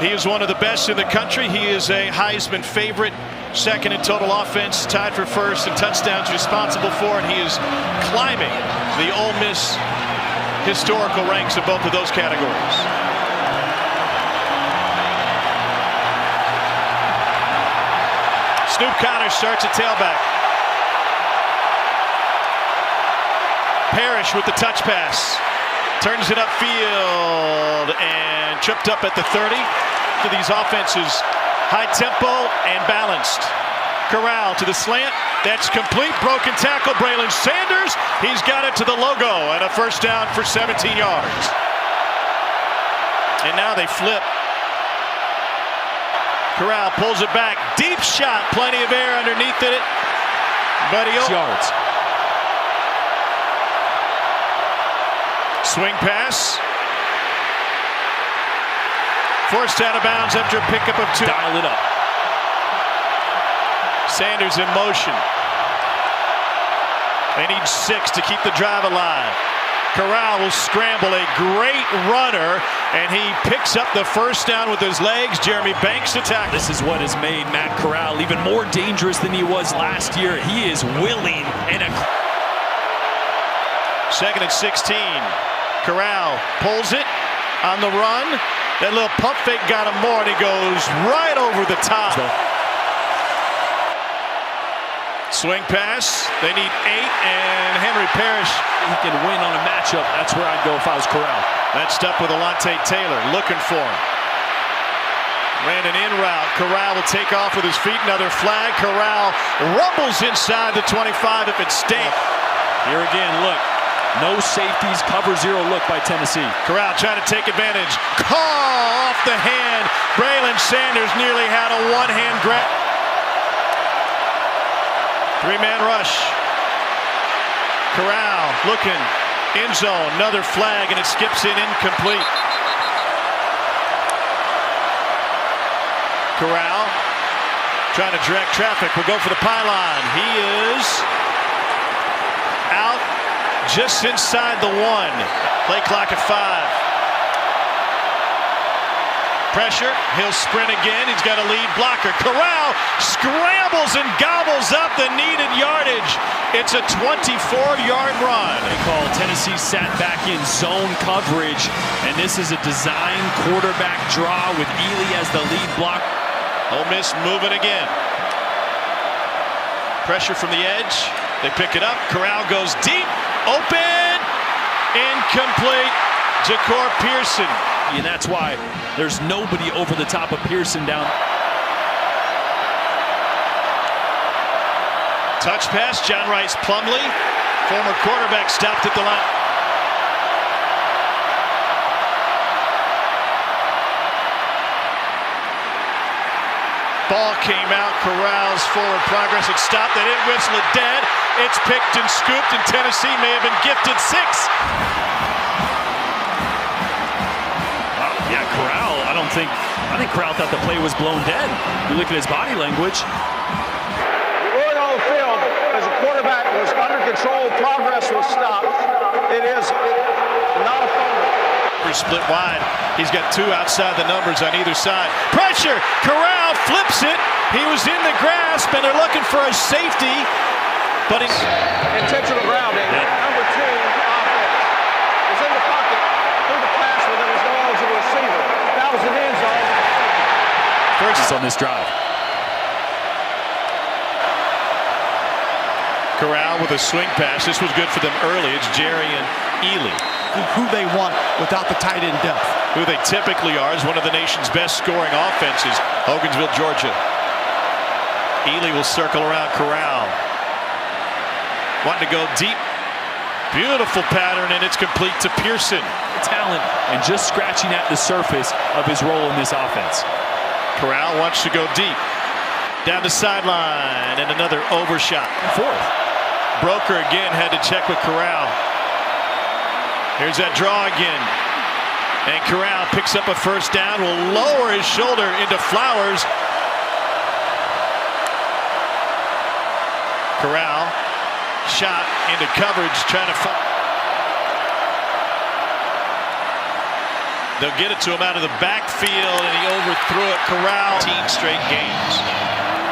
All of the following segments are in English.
He is one of the best in the country. He is a Heisman favorite, second in total offense, tied for first in touchdowns responsible for, and he is climbing the Ole Miss historical ranks in both of those categories. Snoop Connor starts at tailback. Parrish with the touch pass. Turns it upfield and tripped up at the 30. To these offenses, high tempo and balanced. Corral to the slant. That's complete. Broken tackle. Braylon Sanders. He's got it to the logo and a first down for 17 yards. And now they flip. Corral pulls it back. Deep shot. Plenty of air underneath it. But he yards. Swing pass. Forced out of bounds after a pickup of 2. Dial it up. Sanders in motion. They need 6 to keep the drive alive. Corral will scramble, a great runner, and he picks up the first down with his legs. Jeremy Banks to tackle. This is what has made Matt Corral even more dangerous than he was last year. He is willing and Second and 16. Corral pulls it on the run. That little pump fake got him more, and he goes right over the top. Swing pass. They need 8, and Henry Parrish. He can win on a matchup. That's where I'd go if I was Corral. That's stuck with Alontae Taylor, looking for him. Ran an in route. Corral will take off with his feet. Another flag. Corral rumbles inside the 25 if it stays. Here again, look. No safeties, cover 0 look by Tennessee. Corral trying to take advantage. Call off the hand. Braylon Sanders nearly had a one-hand grab. 3-man rush. Corral looking. End zone. Another flag, and it skips in incomplete. Corral trying to direct traffic. We'll go for the pylon. He is out. Just inside the 1. Play clock at 5. Pressure. He'll sprint again. He's got a lead blocker. Corral scrambles and gobbles up the needed yardage. It's a 24-yard run. They call Tennessee sat back in zone coverage, and this is a design quarterback draw with Ely as the lead block. Ole Miss moving again. Pressure from the edge. They pick it up. Corral goes deep. Open, incomplete. Ja'Cour Pearson. And that's why there's nobody over the top of Pearson down. Touch pass, John Rice Plumlee. Former quarterback stopped at the line. Ball came out. Corral's forward progress. It stopped. They didn't whistle it dead. It's picked and scooped, and Tennessee may have been gifted 6. Yeah, Corral. I think Corral thought the play was blown dead. You look at his body language. Going on the field as a quarterback was under control. Progress was stopped. It is not a fumble. Split wide. He's got 2 outside the numbers on either side. Pressure. Corral flips it. He was in the grasp, and they're looking for a safety. But he's intentional grounding. Number 2 offense is in the pocket through the pass, but there was no eligible receiver. That was an end zone. First on this drive. Corral with a swing pass. This was good for them early. It's Jerry and Ely. Who they want without the tight end depth. Who they typically are is one of the nation's best scoring offenses. Hogansville, Georgia. Ely will circle around Corral. Wanting to go deep. Beautiful pattern, and it's complete to Pearson. Talent and just scratching at the surface of his role in this offense. Corral wants to go deep. Down the sideline, and another overshot. 4th. Broker again had to check with Corral. Here's that draw again. And Corral picks up a first down, will lower his shoulder into Flowers. Corral shot into coverage, trying to find. They'll get it to him out of the backfield, and he overthrew it. Corral, 18 straight games.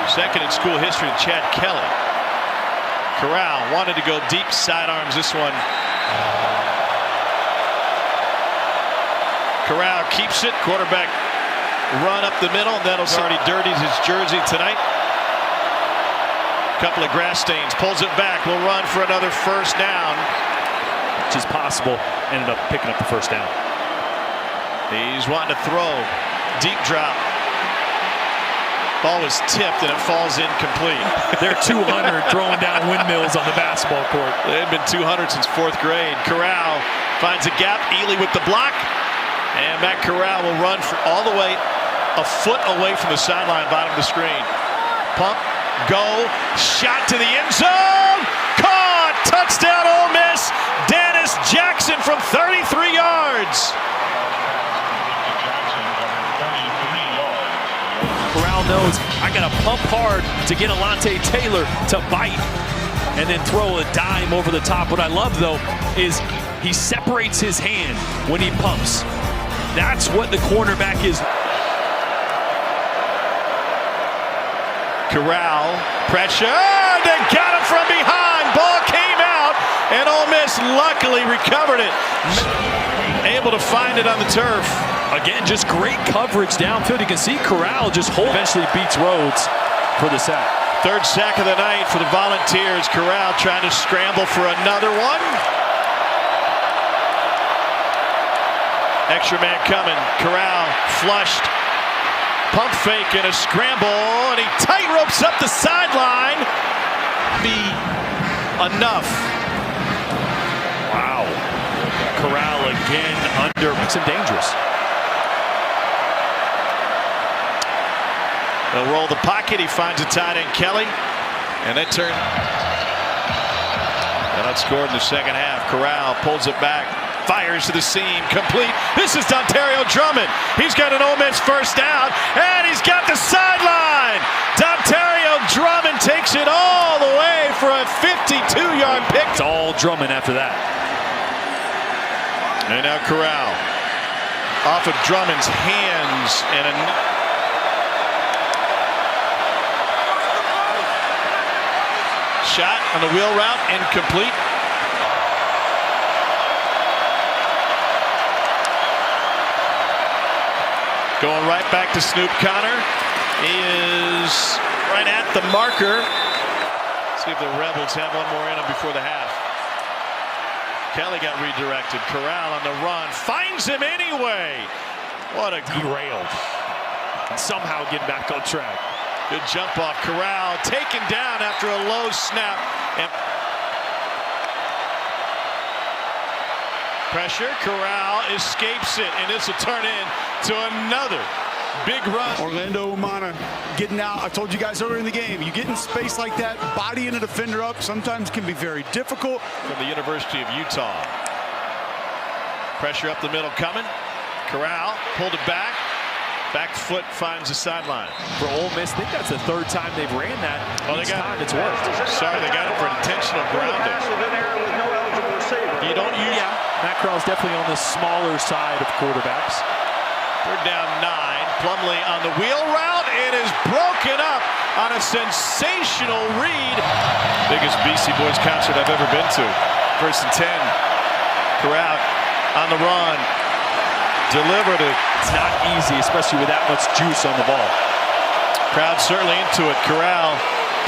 Second in school history to Chad Kelly. Corral wanted to go deep sidearms this one. Corral keeps it. Quarterback run up the middle. That'll already dirtied his jersey tonight. Couple of grass stains. Pulls it back. Will run for another first down. Which is possible. Ended up picking up the first down. He's wanting to throw. Deep drop. Ball was tipped and it falls incomplete. They're 200 throwing down windmills on the basketball court. They've been 200 since 4th grade. Corral finds a gap. Ely with the block. And Matt Corral will run for all the way a foot away from the sideline, bottom of the screen. Pump, go, shot to the end zone. Caught! Touchdown Ole Miss. Dennis Jackson from 33 yards. Corral knows I got to pump hard to get Alontae Taylor to bite and then throw a dime over the top. What I love, though, is he separates his hand when he pumps. That's what the cornerback is. Corral, pressure. They got him from behind. Ball came out, and Ole Miss luckily recovered it. Able to find it on the turf. Again, just great coverage downfield. You can see Corral just eventually beats Rhodes for the sack. Third sack of the night for the Volunteers. Corral trying to scramble for another one. Extra man coming. Corral flushed. Pump fake and a scramble, and he tight ropes up the sideline. Be enough. Wow. Corral again under. Makes him dangerous. They'll roll the pocket. He finds a tight end, Kelly. And that turn. They're not scored in the second half. Corral pulls it back. Fires to the seam. Complete. This is Dontario Drummond. He's got an Ole Miss first down. And he's got the sideline. Dontario Drummond takes it all the way for a 52-yard pick. It's all Drummond after that. And now Corral. Off of Drummond's hands. And a shot on the wheel route, incomplete. Going right back to Snoop Connor. He is right at the marker. See if the Rebels have one more in them before the half. Kelly got redirected. Corral on the run. Finds him anyway. What a derailed. And somehow getting back on track. Good jump off. Corral taken down after a low snap. And pressure. Corral escapes it, and this will turn into another big run. Orlando Umana getting out. I told you guys earlier in the game, you get in space like that, bodying a defender up sometimes can be very difficult. From the University of Utah. Pressure up the middle coming. Corral pulled it back. Back foot finds the sideline. For Ole Miss, I think that's the third time they've ran that. Oh, they got it. It's worked. Sorry, they got it for intentional grounding. You don't use. Yeah, Matt Corral's definitely on the smaller side of quarterbacks. Third down 9. Plumlee on the wheel route. It is broken up on a sensational read. Biggest BC Boys concert I've ever been to. First and 10. Corral on the run. Delivered it. It's not easy, especially with that much juice on the ball. Crowd certainly into it. Corral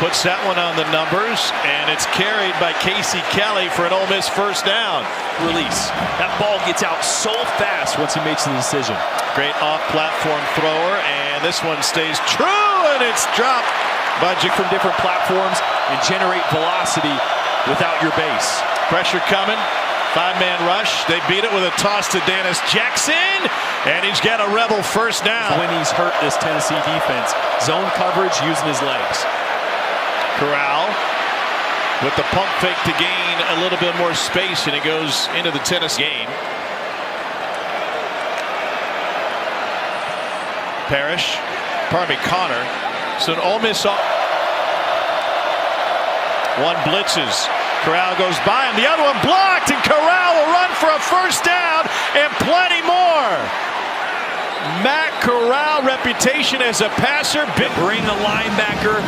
puts that one on the numbers, and it's carried by Casey Kelly for an Ole Miss first down. Release. That ball gets out so fast once he makes the decision. Great off-platform thrower, and this one stays true, and it's dropped. Budget from different platforms and generate velocity without your base. Pressure coming. 5-man rush. They beat it with a toss to Dennis Jackson, and he's got a Rebel first down. When he's hurt this Tennessee defense, zone coverage using his legs. Corral with the pump fake to gain a little bit more space, and he goes into the Tennessee game. Connor. So an Ole Miss one blitzes. Corral goes by him. The other one blocked, and Corral will run for a first down and plenty more. Matt Corral, reputation as a passer. Bring a linebacker.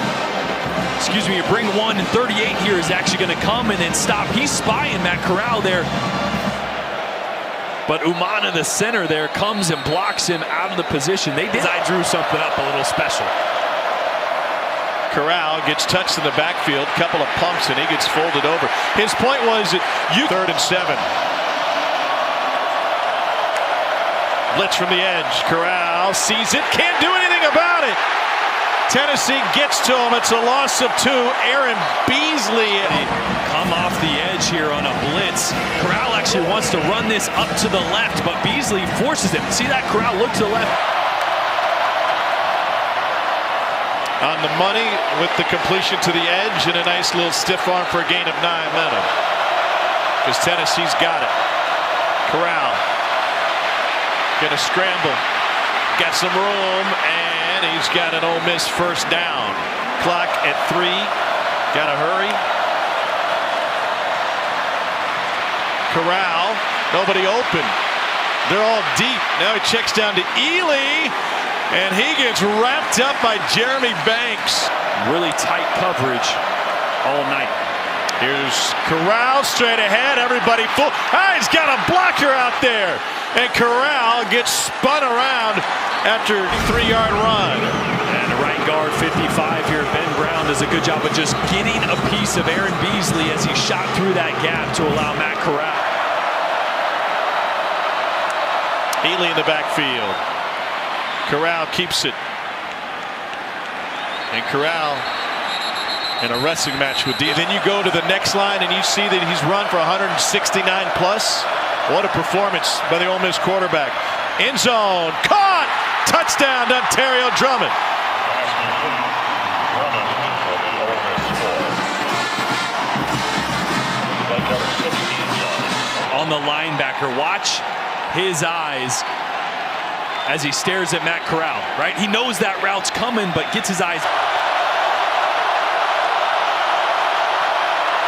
Excuse me, you bring one, and 38 here is actually going to come and then stop. He's spying Matt Corral there. But Umana, the center there, comes and blocks him out of the position. I drew something up a little special. Corral gets touched in the backfield, couple of pumps, and he gets folded over. His point was that 3rd and 7. Blitz from the edge. Corral sees it, can't do anything about it. Tennessee gets to him. It's a loss of 2. Aaron Beasley. Come off the edge here on a blitz. Corral actually wants to run this up to the left, but Beasley forces him. See that? Corral look to the left. On the money with the completion to the edge and a nice little stiff arm for a gain of 9 momentum. Because Tennessee's got it. Corral gonna scramble. Got some room, and he's got an Ole Miss first down. Clock at 3. Gotta hurry. Corral, nobody open. They're all deep. Now he checks down to Ely, and he gets wrapped up by Jeremy Banks. Really tight coverage all night. Here's Corral straight ahead. Everybody full. He's got a blocker out there. And Corral gets spun around after a 3-yard run. And right guard 55 here, Ben Brown, does a good job of just getting a piece of Aaron Beasley as he shot through that gap to allow Matt Corral. Ely in the backfield. Corral keeps it. And Corral in a wrestling match with D. Then you go to the next line and you see that he's run for 169 plus. What a performance by the Ole Miss quarterback. End zone, caught! Touchdown to Ontario Drummond. On the linebacker, watch his eyes as he stares at Matt Corral, right? He knows that route's coming, but gets his eyes.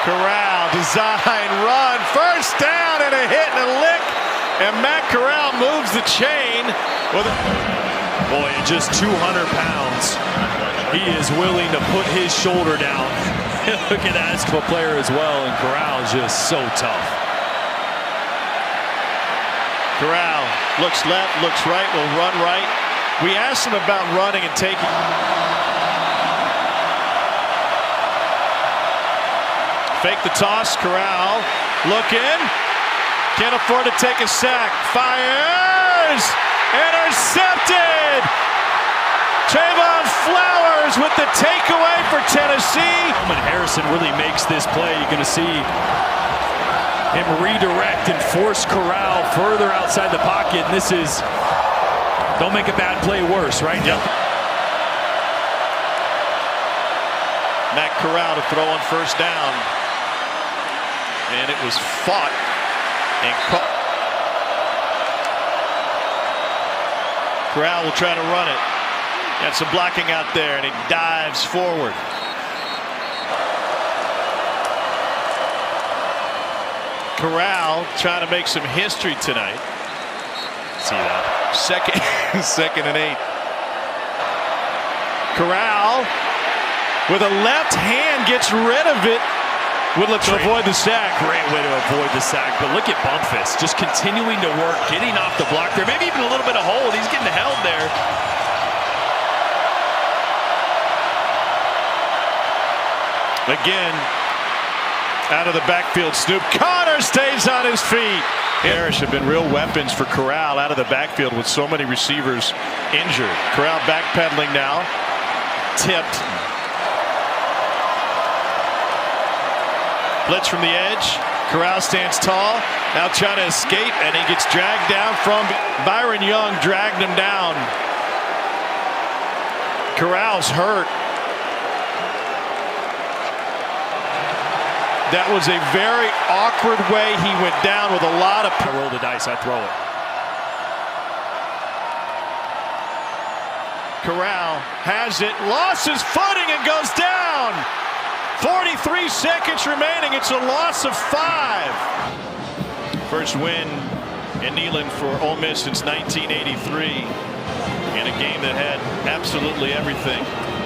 Corral, design, run, first down, and a hit and a lick. And Matt Corral moves the chain. Boy, at just 200 pounds, he is willing to put his shoulder down. Look at that, a player as well, and Corral is just so tough. Corral looks left, looks right, will run right. We asked him about running and taking. Fake the toss, Corral looking. Can't afford to take a sack. Fires! Intercepted! Trayvon Flowers with the takeaway for Tennessee. Harrison really makes this play. You're going to see him redirect and force Corral further outside the pocket. And this is, don't make a bad play worse, right? Yep. Matt Corral to throw on first down. And it was fought and caught. Corral will try to run it. Got some blocking out there, and he dives forward. Corral trying to make some history tonight. See that? Second and 8. Corral with a left hand gets rid of it. Would look to avoid the sack. Great way to avoid the sack. But look at Bumpus just continuing to work, getting off the block there. Maybe even a little bit of hold. He's getting held there. Again, out of the backfield, Snoop Connor stays on his feet. Harris have been real weapons for Corral out of the backfield with so many receivers injured. Corral backpedaling now. Tipped. Blitz from the edge. Corral stands tall. Now trying to escape, and he gets dragged down from Byron Young, dragged him down. Corral's hurt. That was a very awkward way he went down with a lot of. I roll the dice, I throw it. Corral has it, lost his footing and goes down. 43 seconds remaining. It's a loss of 5. First win in Neyland for Ole Miss since 1983. in a game that had absolutely everything.